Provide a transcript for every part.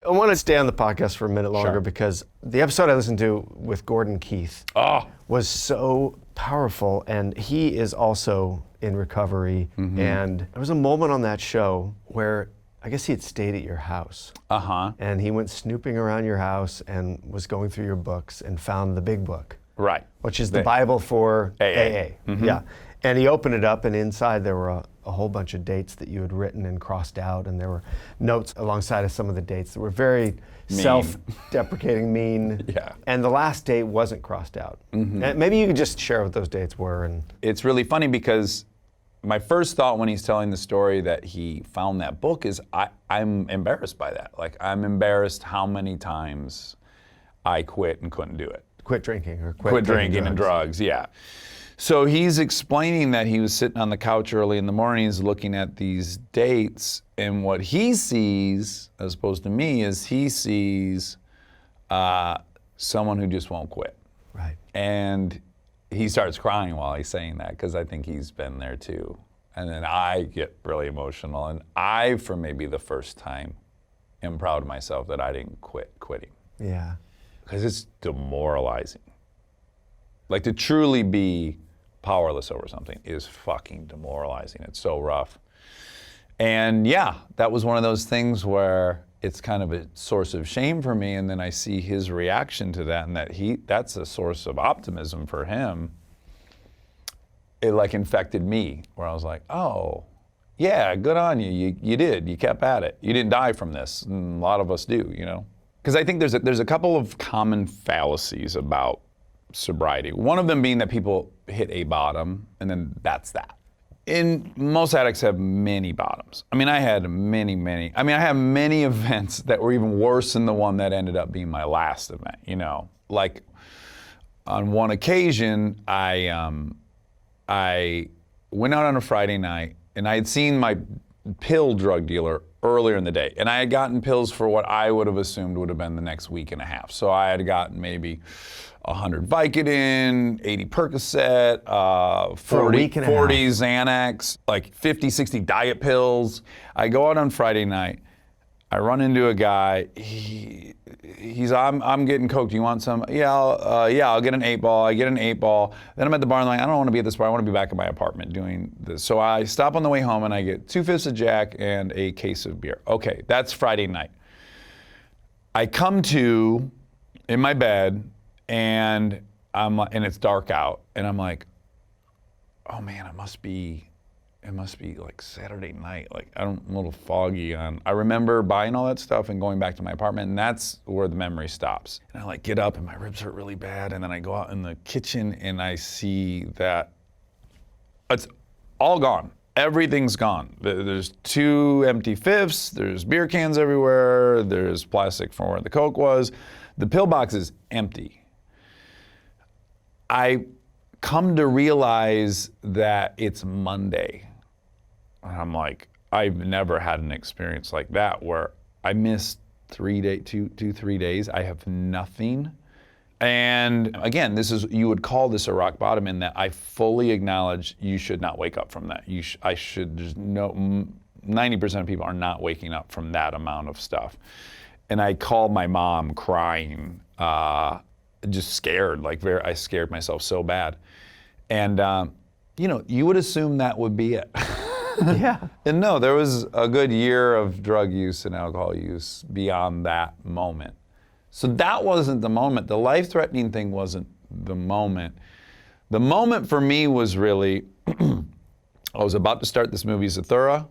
I want to stay on the podcast for a minute longer Sure. because the episode I listened to with Gordon Keith was so powerful, and he is also in recovery. And there was a moment on that show where I guess he had stayed at your house. And he went snooping around your house and was going through your books and found the big book. Right. Which is the Bible for AA. Mm-hmm. Yeah. And he opened it up, and inside there were a whole bunch of dates that you had written and crossed out, and there were notes alongside of some of the dates that were very self-deprecating, mean. Yeah. And the last date wasn't crossed out. And maybe you could just share what those dates were. And It's really funny because my first thought when he's telling the story that he found that book is I'm embarrassed by that. Like, I'm embarrassed how many times I quit and couldn't do it. quit drinking or Quit drinking and drugs, yeah. So he's explaining that he was sitting on the couch early in the mornings looking at these dates, and what he sees, as opposed to me, is he sees someone who just won't quit. Right. And he starts crying while he's saying that, because I think he's been there too. And then I get really emotional, and I, for maybe the first time, am proud of myself that I didn't quit quitting. Yeah. Because it's demoralizing. Like, to truly be powerless over something is fucking demoralizing. It's so rough. And yeah, that was one of those things where it's kind of a source of shame for me, and then I see his reaction to that, and that's a source of optimism for him. It like infected me, where I was like, oh, yeah, good on you. You did. You kept at it. You didn't die from this. And a lot of us do, you know? Because I think there's a couple of common fallacies about sobriety. One of them being that people hit a bottom, and then that's that. And most addicts have many bottoms. I mean, I have many events that were even worse than the one that ended up being my last event, you know? Like, on one occasion, I went out on a Friday night, and I had seen my pill drug dealer earlier in the day, and I had gotten pills for what I would have assumed would have been the next week and a half. So I had gotten maybe 100 Vicodin, 80 Percocet, 40 Xanax, like 50, 60 diet pills. I go out on Friday night. I run into a guy. He's I'm getting coke. Do you want some? Yeah, I'll get an 8-ball. I get an 8-ball. Then I'm at the bar and I'm like, I don't want to be at this bar. I want to be back at my apartment doing this. So I stop on the way home and I get 2/5 of Jack and a case of beer. Okay, that's Friday night. I come to in my bed and it's dark out, and I'm like, oh man, it must be like Saturday night. Like, I'm a little foggy on. I remember buying all that stuff and going back to my apartment, and that's where the memory stops. And I like get up and my ribs hurt really bad, and then I go out in the kitchen and I see that it's all gone. Everything's gone. There's 2 empty fifths, there's beer cans everywhere, there's plastic from where the Coke was. The pill box is empty. I come to realize that it's Monday. And I'm like, I've never had an experience like that where I missed 3 days. I have nothing. And again, you would call this a rock bottom, in that I fully acknowledge you should not wake up from that. 90% of people are not waking up from that amount of stuff. And I called my mom crying, just scared, I scared myself so bad. And, you would assume that would be it. Yeah. And no, there was a good year of drug use and alcohol use beyond that moment. So that wasn't the moment. The life-threatening thing wasn't the moment. The moment for me was really, I was about to start this movie, Zathura.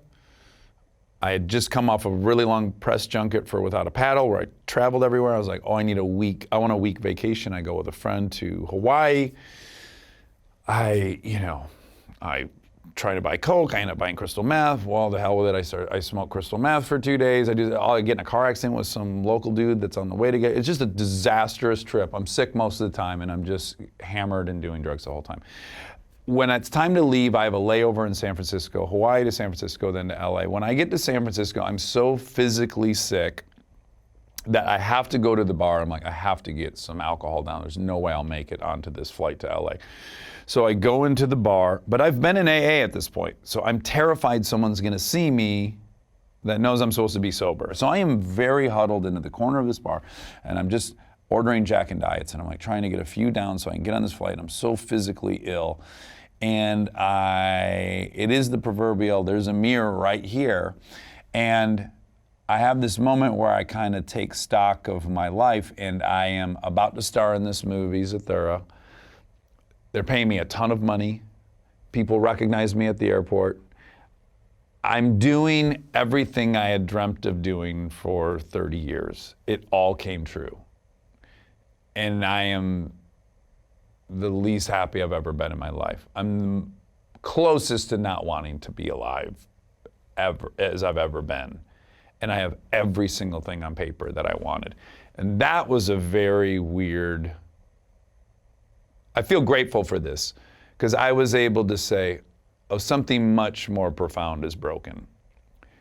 I had just come off a really long press junket for Without a Paddle, where I traveled everywhere. I was like, I want a week vacation. I go with a friend to Hawaii. I try to buy Coke. I end up buying crystal meth. Well, the hell with it. I smoke crystal meth for 2 days. I get in a car accident with some local dude that's on the way to get. It's just a disastrous trip. I'm sick most of the time, and I'm just hammered and doing drugs the whole time. When it's time to leave, I have a layover in San Francisco, Hawaii to San Francisco, then to LA. When I get to San Francisco, I'm so physically sick that I have to go to the bar. I'm like, I have to get some alcohol down. There's no way I'll make it onto this flight to LA. So I go into the bar, but I've been in AA at this point, so I'm terrified someone's gonna see me that knows I'm supposed to be sober. So I am very huddled into the corner of this bar, and I'm just ordering Jack and Diets, and I'm like trying to get a few down so I can get on this flight. I'm so physically ill. And it is the proverbial, there's a mirror right here. And I have this moment where I kind of take stock of my life, and I am about to star in this movie, Zathura. They're paying me a ton of money. People recognize me at the airport. I'm doing everything I had dreamt of doing for 30 years. It all came true. And I am the least happy I've ever been in my life. I'm closest to not wanting to be alive ever as I've ever been. And I have every single thing on paper that I wanted. And that was a very weird, I feel grateful for this, because I was able to say, oh, something much more profound is broken.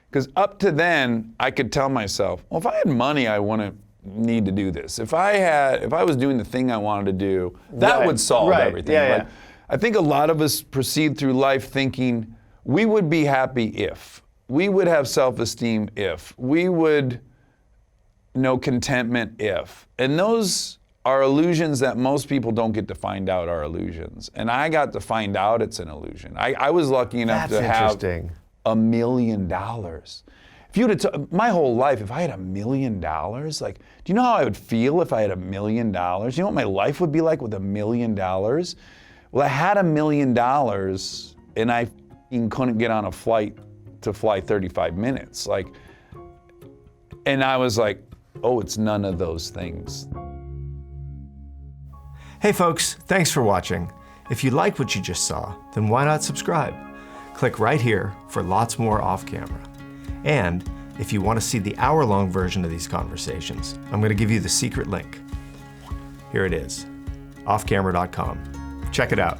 Because up to then, I could tell myself, well, if I had money, I wouldn't need to do this. If I was doing the thing I wanted to do, that would solve everything. Yeah. I think a lot of us proceed through life thinking we would be happy if, we would have self-esteem if, we would know contentment if. And those are illusions that most people don't get to find out are illusions. And I got to find out it's an illusion. I was lucky enough to have $1 million. If you would have my whole life, if I had $1 million, like, do you know how I would feel if I had $1 million? You know what my life would be like with $1 million? Well, I had $1 million, and I couldn't get on a flight to fly 35 minutes. Like, and I was like, oh, it's none of those things. Hey folks, thanks for watching. If you like what you just saw, then why not subscribe? Click right here for lots more off camera. And if you want to see the hour-long version of these conversations, I'm going to give you the secret link. Here it is, offcamera.com. Check it out.